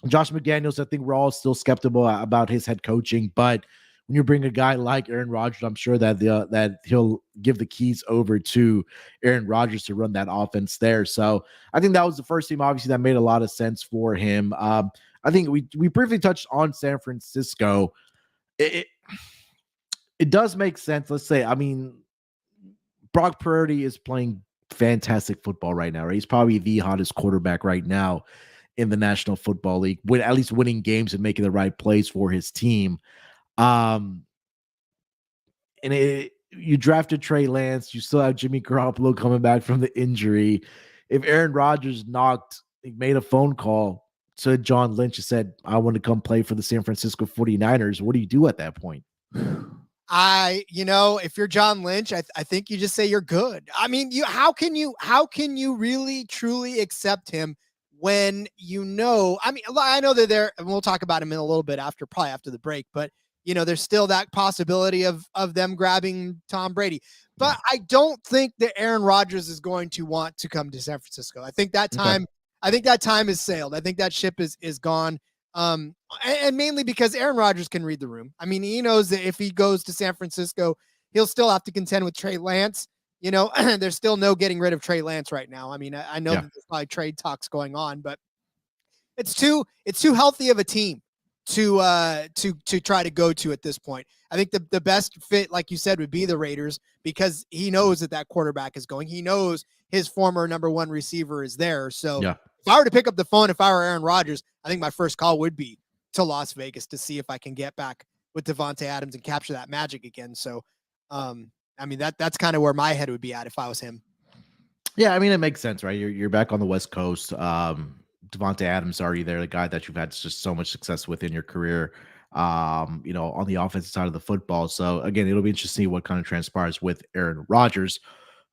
Josh McDaniels, I think we're all still skeptical about his head coaching, but when you bring a guy like Aaron Rodgers, I'm sure that that he'll give the keys over to Aaron Rodgers to run that offense there. So I think that was the first team, obviously, that made a lot of sense for him. I think we briefly touched on San Francisco. It does make sense. Let's say, I mean, Brock Purdy is playing fantastic football right now, right? He's probably the hottest quarterback right now in the National Football League, at least winning games and making the right plays for his team. Um, you drafted Trey Lance. You still have Jimmy Garoppolo coming back from the injury. If Aaron Rodgers made a phone call to John Lynch and said, I want to come play for the San Francisco 49ers, what do you do at that point? If you're John Lynch, I think you just say you're good. I mean, how can you really truly accept him when I mean, I know they're there, and we'll talk about him in a little bit probably after the break, but there's still that possibility of them grabbing Tom Brady. But I don't think that Aaron Rodgers is going to want to come to San Francisco. I think that time has sailed. I think that ship is gone. And mainly because Aaron Rodgers can read the room. I mean, he knows that if he goes to San Francisco, he'll still have to contend with Trey Lance. There's still no getting rid of Trey Lance right now. I mean, I know that there's probably trade talks going on, but it's too healthy of a team to try to go to at this point. I think the best fit, like you said, would be the Raiders, because he knows that quarterback is going. He knows his former number one receiver is there. So if I were to pick up the phone, if I were Aaron Rodgers, I think my first call would be to Las Vegas to see if I can get back with Devontae Adams and capture that magic again. So, I mean, that's kind of where my head would be at if I was him. Yeah, I mean, it makes sense, right? You're back on the West Coast. Devontae Adams already there, the guy that you've had just so much success with in your career, on the offensive side of the football. So again, it'll be interesting to see what kind of transpires with Aaron Rodgers.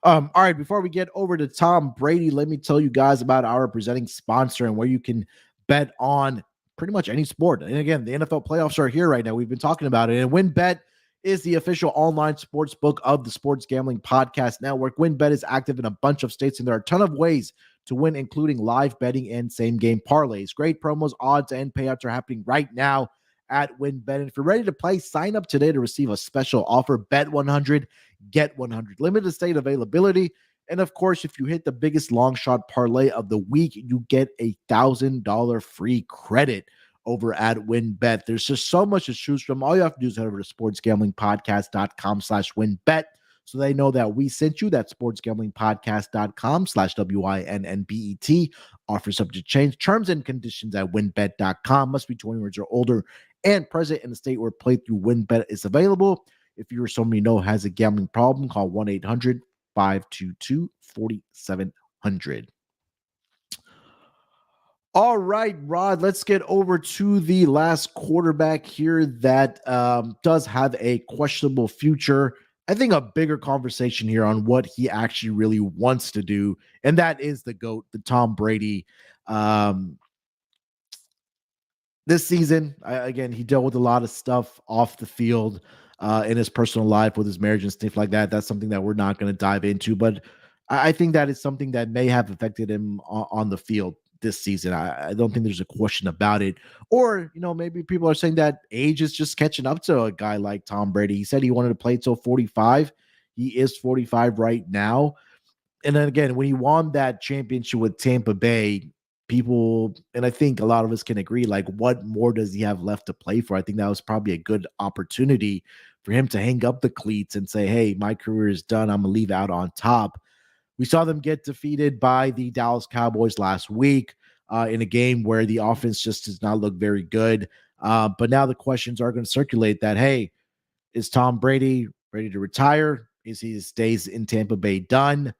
All right, before we get over to Tom Brady, let me tell you guys about our presenting sponsor and where you can bet on pretty much any sport. And again, the NFL playoffs are here right now. We've been talking about it. And WynnBET is the official online sports book of the Sports Gambling Podcast Network. WynnBET is active in a bunch of states, and there are a ton of ways to win, including live betting and same-game parlays. Great promos, odds, and payouts are happening right now at WynnBET. And if you're ready to play, sign up today to receive a special offer. Bet 100, get 100. Limited state availability. And of course, if you hit the biggest long shot parlay of the week, you get $1,000 free credit over at WynnBET. There's just so much to choose from. All you have to do is head over to sportsgamblingpodcast.com/WynnBET so they know that we sent you. That's sportsgamblingpodcast.com/WYNNBET. Offer subject to change. Terms and conditions at wynnbet.com. Must be 21 years or older and present in the state where playthrough WynnBET is available. If you or someone you know has a gambling problem, call 1-800-522-4700. All right, Rod, let's get over to the last quarterback here that does have a questionable future. I think a bigger conversation here on what he actually really wants to do, and that is the GOAT, the Tom Brady. This season, again, he dealt with a lot of stuff off the field in his personal life with his marriage and stuff like that. That's something that we're not going to dive into, but I think that is something that may have affected him on the field this season. I don't think there's a question about it. Or, maybe people are saying that age is just catching up to a guy like Tom Brady. He said he wanted to play till 45. He is 45 right now. And then again, when he won that championship with Tampa Bay, people, and I think a lot of us can agree, like, what more does he have left to play for? I think that was probably a good opportunity for him to hang up the cleats and say, hey, my career is done. I'm going to leave out on top. We saw them get defeated by the Dallas Cowboys last week in a game where the offense just does not look very good. But now the questions are going to circulate that, hey, Is Tom Brady ready to retire? Is his days in Tampa Bay done?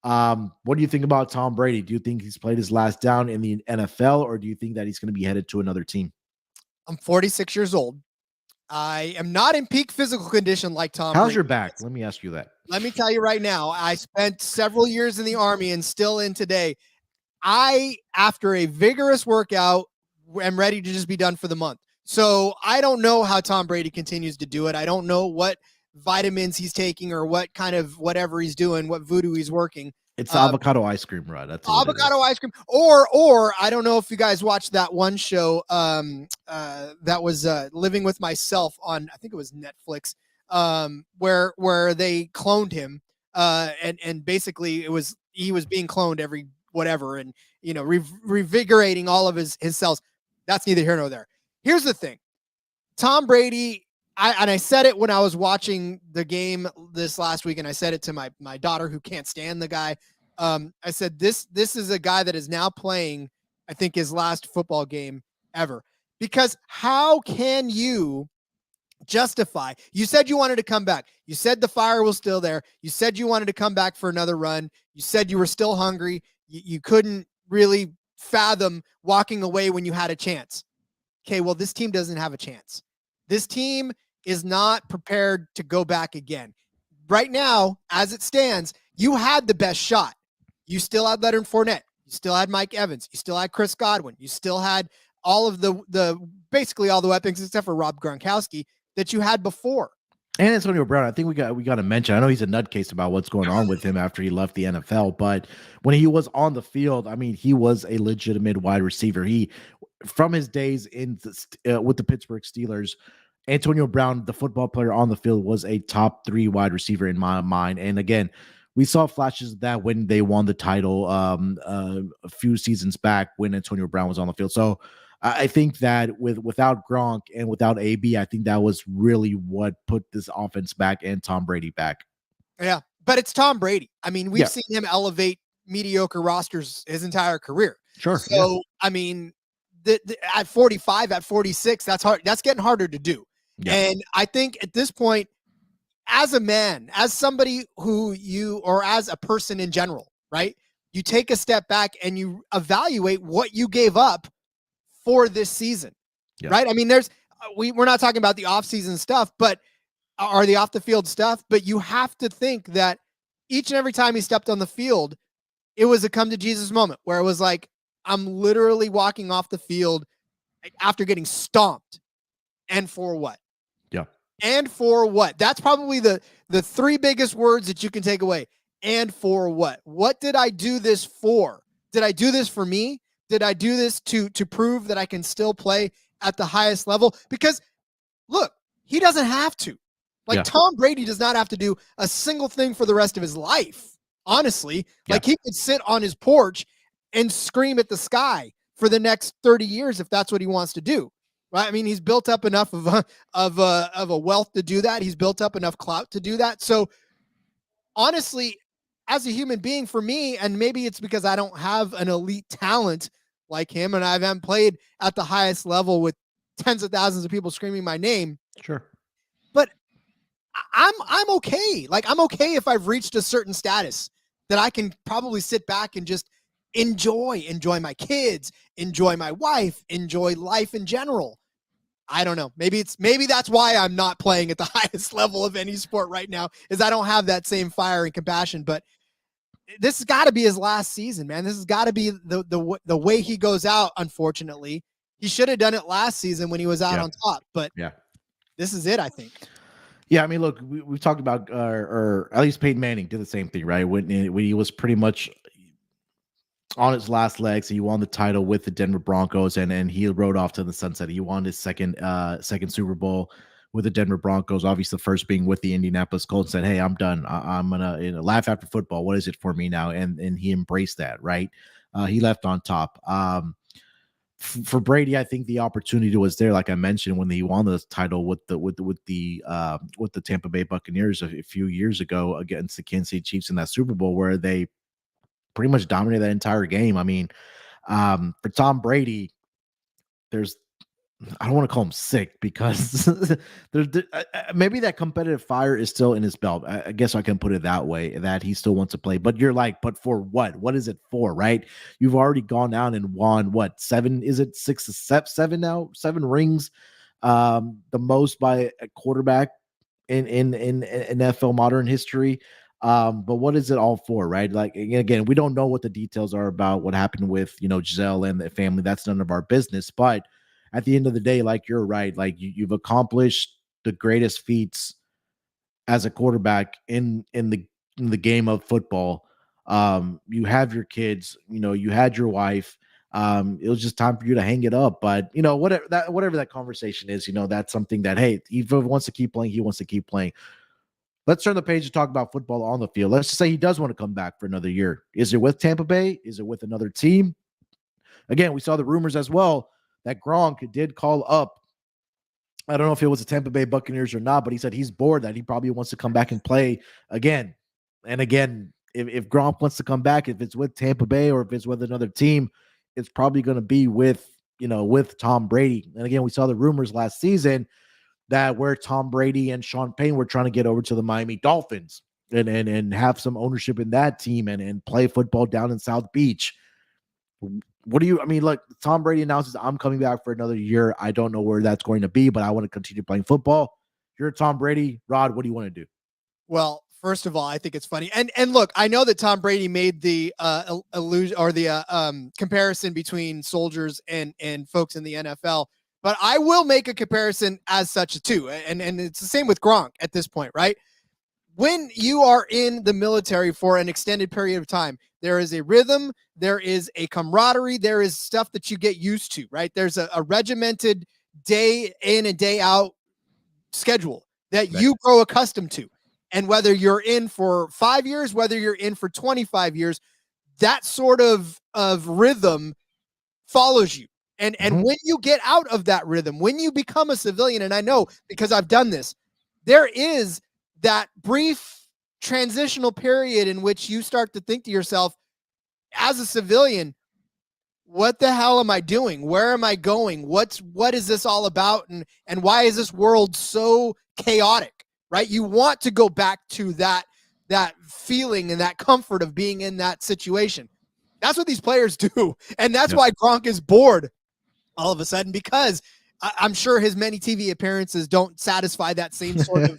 What do you think about Tom Brady? Do you think he's played his last down in the NFL, or do you think that he's going to be headed to another team? I'm 46 years old. I am not in peak physical condition like Tom How's Brady your back? is. Let me ask you that. Let me tell you right now, I spent several years in the Army and still in today. I, after a vigorous workout, am ready to just be done for the month. So I don't know how Tom Brady continues to do it. I don't know what vitamins he's taking or what kind of whatever he's doing, what voodoo he's working. It's avocado ice cream, Rod. That's avocado ice cream, or I don't know if you guys watched that one show that was Living with Myself on, I think it was Netflix, where they cloned him, and basically he was being cloned every whatever, and revigorating all of his cells. That's neither here nor there. Here's the thing, Tom Brady. I said it when I was watching the game this last week, and I said it to my daughter who can't stand the guy. I said, this is a guy that is now playing, I think, his last football game ever. Because how can you justify? You said you wanted to come back. You said the fire was still there. You said you wanted to come back for another run. You said you were still hungry. You couldn't really fathom walking away when you had a chance. Okay, well, this team doesn't have a chance. This team is not prepared to go back again. Right now, as it stands, you had the best shot. You still had Leonard Fournette. You still had Mike Evans. You still had Chris Godwin. You still had all of the basically all the weapons except for Rob Gronkowski that you had before. And Antonio Brown, I think we got to mention. I know he's a nutcase about what's going on with him after he left the NFL, but when he was on the field, I mean, he was a legitimate wide receiver. He, from his days in with the Pittsburgh Steelers, Antonio Brown, the football player on the field, was a top 3 wide receiver in my mind. And again, we saw flashes of that when they won the title a few seasons back when Antonio Brown was on the field. So I think that without Gronk and without AB, I think that was really what put this offense back and Tom Brady back. Yeah, but it's Tom Brady. I mean, we've seen him elevate mediocre rosters his entire career. Sure. So, I mean, at 45, at 46, that's hard. That's getting harder to do. Yeah. And I think at this point, as a man, as somebody or as a person in general, right? You take a step back and you evaluate what you gave up for this season, right? I mean, we're not talking about the offseason stuff, but or the off the field stuff, but you have to think that each and every time he stepped on the field, it was a come to Jesus moment where it was like, I'm literally walking off the field after getting stomped. And for what? Yeah. And for what? That's probably the 3 biggest words that you can take away. And for what? What did I do this for? Did I do this for me? Did I do this to prove that I can still play at the highest level? Because look, he doesn't have to. Tom Brady does not have to do a single thing for the rest of his life. Honestly, like he could sit on his porch and scream at the sky for the next 30 years if that's what he wants to do. Right? I mean, he's built up enough of a wealth to do that. He's built up enough clout to do that. So honestly, as a human being, for me, and maybe it's because I don't have an elite talent like him and I haven't played at the highest level with tens of thousands of people screaming my name. Sure. But I'm okay. Like, I'm okay if I've reached a certain status that I can probably sit back and just enjoy my kids, enjoy my wife, enjoy life in general. I don't know. Maybe that's why I'm not playing at the highest level of any sport right now, is I don't have that same fire and compassion. But this has got to be his last season, man. This has got to be the way he goes out. Unfortunately, he should have done it last season when he was out on top. But this is it, I think. Yeah, I mean, look, we've talked about, or at least Peyton Manning did the same thing, right? When he was pretty much on his last legs, he won the title with the Denver Broncos, and he rode off to the sunset. He won his second Super Bowl with the Denver Broncos. Obviously, the first being with the Indianapolis Colts. Said, "Hey, I'm done. I'm gonna laugh after football. What is it for me now?" And he embraced that. Right? He left on top. For Brady, I think the opportunity was there, like I mentioned, when he won the title with the Tampa Bay Buccaneers a few years ago against the Kansas City Chiefs in that Super Bowl, where they pretty much dominated that entire game. I mean, for Tom Brady, there's I don't want to call him sick because maybe that competitive fire is still in his belt. I guess I can put it that way, that he still wants to play. But you're like, but for what? What is it for, right? You've already gone down and won, what, 7? Is it 6 to 7 now? 7 rings, the most by a quarterback in NFL modern history. But what is it all for, right? Like, again, we don't know what the details are about what happened with, Giselle and the family. That's none of our business. But at the end of the day, like, you're right. Like, you've accomplished the greatest feats as a quarterback in the game of football. You have your kids, you had your wife. It was just time for you to hang it up. But whatever that conversation is, that's something that, hey, if he wants to keep playing, he wants to keep playing. Let's turn the page and talk about football on the field. Let's just say he does want to come back for another year. Is it with Tampa Bay? Is it with another team? Again, we saw the rumors as well that Gronk did call up. I don't know if it was the Tampa Bay Buccaneers or not, but he said he's bored, that he probably wants to come back and play again. And again, if Gronk wants to come back, if it's with Tampa Bay or if it's with another team, it's probably going to be with Tom Brady. And again, we saw the rumors last season that where Tom Brady and Sean Payton were trying to get over to the Miami Dolphins and have some ownership in that team and play football down in South Beach. Look, Tom Brady announces, I'm coming back for another year. I don't know where that's going to be, but I want to continue playing football. You're Tom Brady. Rod, what do you want to do? Well, first of all, I think it's funny. And look, I know that Tom Brady made the illusion or the comparison between soldiers and folks in the NFL, but I will make a comparison as such too. And it's the same with Gronk at this point, right? When you are in the military for an extended period of time, there is a rhythm, there is a camaraderie, there is stuff that you get used to, right? There's a regimented day in and day out schedule that you grow accustomed to. And whether you're in for 5 years, whether you're in for 25 years, that sort of rhythm follows you. And when you get out of that rhythm, when you become a civilian, and I know because I've done this, there is that brief transitional period in which you start to think to yourself, as a civilian, what the hell am I doing? Where am I going? What is this all about? And why is this world so chaotic? Right? You want to go back to that feeling and that comfort of being in that situation. That's what these players do. And that's why Gronk is bored all of a sudden, because I'm sure his many TV appearances don't satisfy that same sort of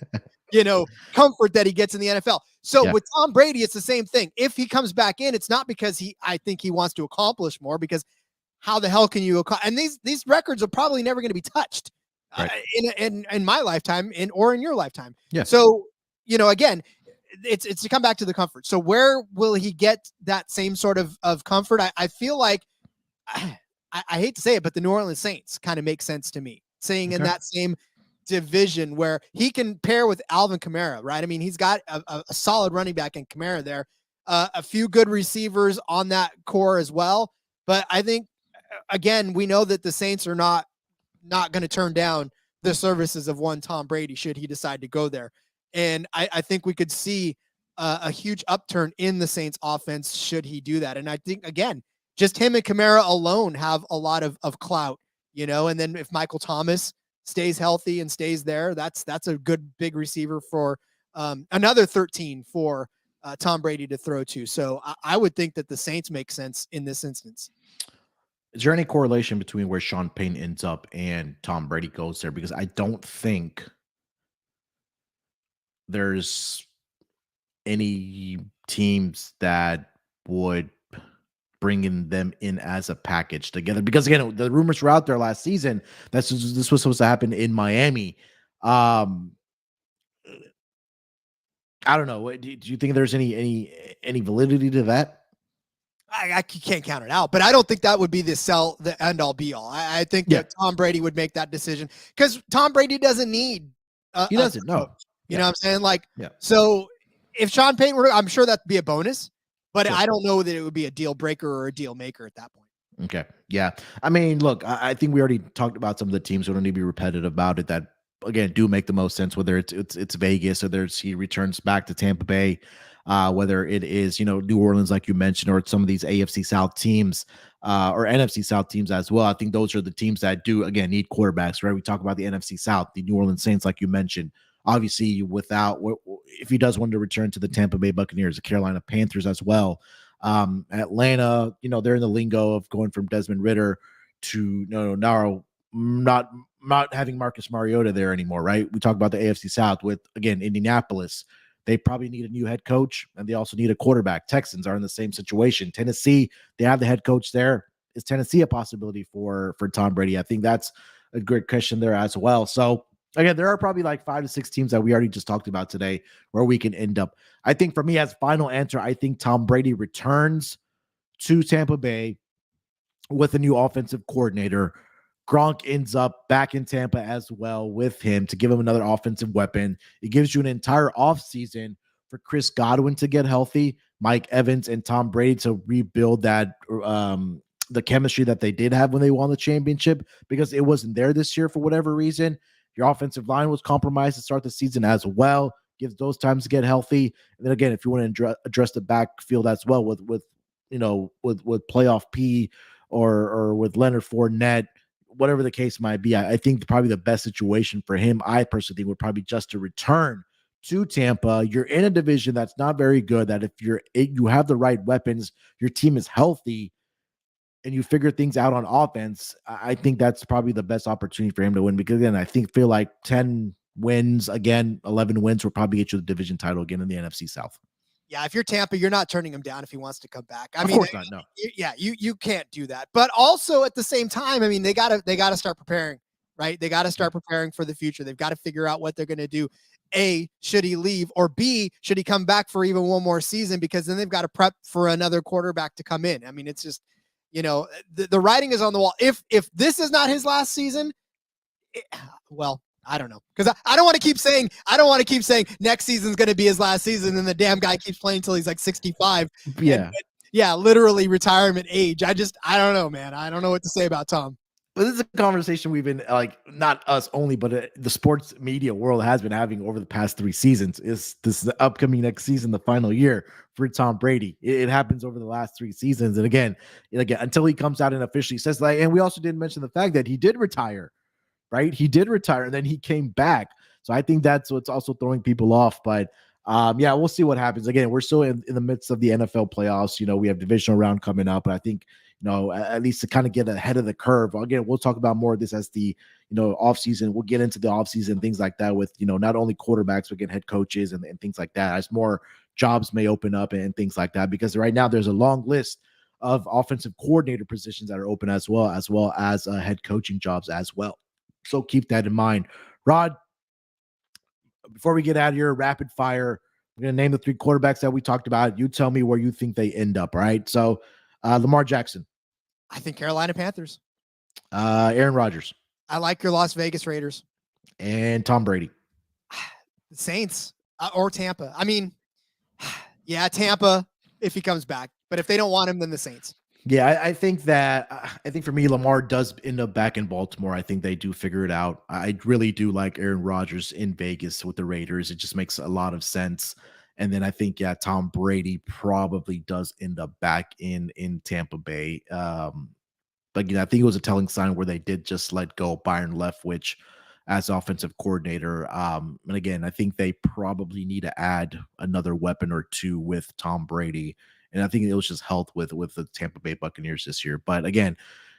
comfort that he gets in the NFL. So with Tom Brady, it's the same thing. If he comes back in, it's not because I think he wants to accomplish more, because how the hell can you and these records are probably never going to be touched in my lifetime or in your lifetime. Yeah. So, again, it's to come back to the comfort. So where will he get that same sort of comfort? I feel like I hate to say it, but the New Orleans Saints kind of make sense to me, saying in that same division where he can pair with Alvin Kamara, right? I mean, he's got a solid running back in Kamara there, a few good receivers on that core as well. But I think, again, we know that the Saints are not going to turn down the services of one Tom Brady should he decide to go there. And I think we could see a huge upturn in the Saints offense should he do that. And I think, again, just him and Kamara alone have a lot of clout, and then if Michael Thomas stays healthy and stays there, that's a good big receiver for another 13 for Tom Brady to throw to. So I would think that the Saints make sense in this instance. Is there any correlation between where Sean Payton ends up and Tom Brady goes there? Because I don't think there's any teams that would bringing them in as a package together, because again, the rumors were out there last season that this was supposed to happen in Miami. I don't know. Do you think there's any validity to that? I can't count it out, but I don't think that would be the end all be all. I think that Tom Brady would make that decision, because Tom Brady doesn't need. He doesn't know. You know what I'm saying? So if Sean Payton were, I'm sure that'd be a bonus. But I don't know that it would be a deal breaker or a deal maker at that point. Okay. Yeah. I mean, look, I think we already talked about some of the teams. We don't need to be repetitive about it that, again, do make the most sense, whether it's Vegas or he returns back to Tampa Bay. whether it is, New Orleans, like you mentioned, or some of these AFC South teams, or NFC South teams as well. I think those are the teams that do, again, need quarterbacks, right? We talk about the NFC South, the New Orleans Saints, like you mentioned. Obviously, if he does want to return to the Tampa Bay Buccaneers, the Carolina Panthers as well. Atlanta, they're in the lingo of going from Desmond Ritter to now not having Marcus Mariota there anymore, right? We talk about the AFC South with, again, Indianapolis. They probably need a new head coach, and they also need a quarterback. Texans are in the same situation. Tennessee, they have the head coach there. Is Tennessee a possibility for Tom Brady? I think that's a great question there as well. So again, there are probably like 5 to 6 teams that we already just talked about today where we can end up. I think for me, as final answer, I think Tom Brady returns to Tampa Bay with a new offensive coordinator. Gronk ends up back in Tampa as well with him to give him another offensive weapon. It gives you an entire offseason for Chris Godwin to get healthy, Mike Evans and Tom Brady to rebuild that the chemistry that they did have when they won the championship, because it wasn't there this year for whatever reason. Your offensive line was compromised to start the season as well. Gives those times to get healthy. And then again, if you want to address the backfield as well with playoff P or with Leonard Fournette, whatever the case might be, I think probably the best situation for him, I personally think, would probably be just to return to Tampa. You're in a division that's not very good, that if you have the right weapons, your team is healthy, and you figure things out on offense, I think that's probably the best opportunity for him to win. Because again, feel like 10 wins, again, 11 wins will probably get you the division title again in the NFC South. Yeah, if you're Tampa, you're not turning him down if he wants to come back. Of course not, no. Yeah, you can't do that. But also at the same time, I mean, they gotta start preparing, right? They gotta start preparing for the future. They've got to figure out what they're gonna do. A, should he leave? Or B, should he come back for even one more season? Because then they've got to prep for another quarterback to come in. I mean, it's just, the writing is on the wall. If this is not his last season, well, I don't know, because I don't want to keep saying next season's going to be his last season, and the damn guy keeps playing until he's like 65. Yeah, yeah, literally retirement age. I don't know, man. I don't know what to say about Tom. But this is a conversation we've been, like, not us only, but the sports media world has been having over the past 3 seasons. Is this the upcoming next season, the final year for Tom Brady? It happens over the last 3 seasons, and again, until he comes out and officially says, like, and we also didn't mention the fact that he did retire. Right? He did retire and then he came back. So I think that's what's also throwing people off. But yeah, we'll see what happens. Again, we're still in the midst of the NFL playoffs. We have divisional round coming up. But I think, at least to kind of get ahead of the curve. Again, we'll talk about more of this as the, offseason. We'll get into the offseason, things like that with, not only quarterbacks, but again, head coaches and things like that, as more jobs may open up and things like that. Because right now there's a long list of offensive coordinator positions that are open as well as head coaching jobs as well. So keep that in mind. Rod, before we get out of here, rapid fire, we're going to name the 3 quarterbacks that we talked about. You tell me where you think they end up, right? So Lamar Jackson. I think Carolina Panthers. Aaron Rodgers. I like your Las Vegas Raiders. And Tom Brady. Saints or Tampa. I mean, yeah, Tampa if he comes back. But if they don't want him, then the Saints. Yeah, I think for me, Lamar does end up back in Baltimore. I think they do figure it out. I really do like Aaron Rodgers in Vegas with the Raiders. It just makes a lot of sense. And then I think, yeah, Tom Brady probably does end up back in Tampa Bay. But I think it was a telling sign where they did just let go Byron Leftwich as offensive coordinator. And again, I think they probably need to add another weapon or 2 with Tom Brady. And I think it was just health with the Tampa Bay Buccaneers this year. But again,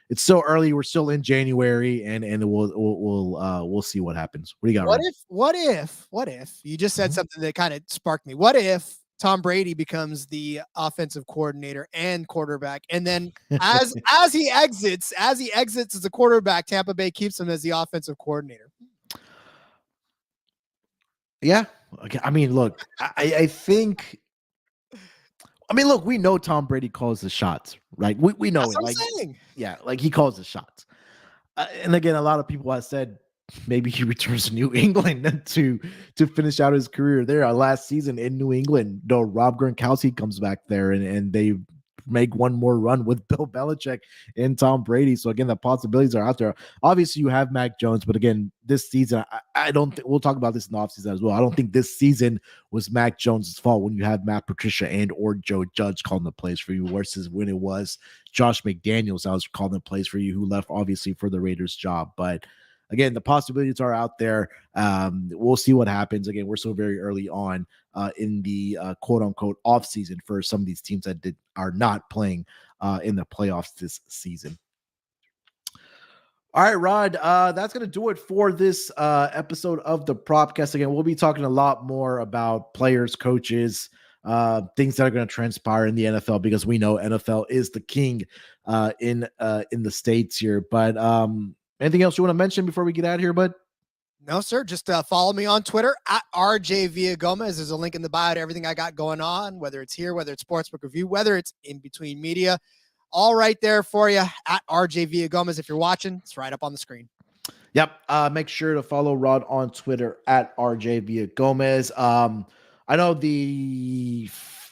it's so early. We're still in January, and we'll see what happens. What do you got? What if you just said something that kind of sparked me? What if Tom Brady becomes the offensive coordinator and quarterback, and then as he exits as a quarterback, Tampa Bay keeps him as the offensive coordinator? Yeah, okay. I mean, look, I think. I mean, look, we know Tom Brady calls the shots, right? We know That's it. What I'm saying. Yeah, like he calls the shots. And again, a lot of people have said maybe he returns to New England to finish out his career there. Last season in New England, Rob Gronkowski comes back there, and they make one more run with Bill Belichick and Tom Brady. So again, the possibilities are out there. Obviously, you have Mac Jones, but again, this season, I don't think we'll talk about this in the offseason as well. I don't think this season was Mac Jones' fault when you have Matt Patricia and or Joe Judge calling the plays for you versus when it was Josh McDaniels that was calling the plays for you, who left obviously for the Raiders job. But again, the possibilities are out there. We'll see what happens. Again, we're so very early on in the quote unquote off season for some of these teams that are not playing in the playoffs this season. All right, Rod, that's going to do it for this episode of the Propcast. Again, we'll be talking a lot more about players, coaches, things that are going to transpire in the NFL, because we know NFL is the king in the States here. But anything else you want to mention before we get out of here, bud? No, sir. Just follow me on Twitter at RJ Villagomez. There's a link in the bio to everything I got going on, whether it's here, whether it's Sportsbook Review, whether it's in between media. All right there for you at RJ Villagomez. If you're watching, it's right up on the screen. Yep. Make sure to follow Rod on Twitter at RJ Villagomez. I know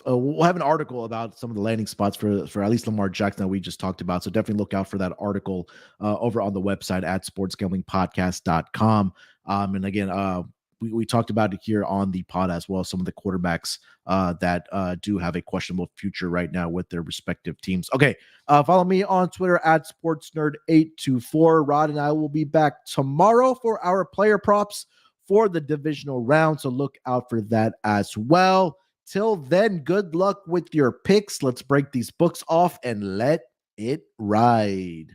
we'll have an article about some of the landing spots for at least Lamar Jackson that we just talked about. So definitely look out for that article over on the website at sportsgamblingpodcast.com. And again, we talked about it here on the pod as well. Some of the quarterbacks that do have a questionable future right now with their respective teams. Okay. Follow me on Twitter at SportsNerd824. Rod and I will be back tomorrow for our player props for the divisional round. So look out for that as well. Till then, good luck with your picks. Let's break these books off and let it ride.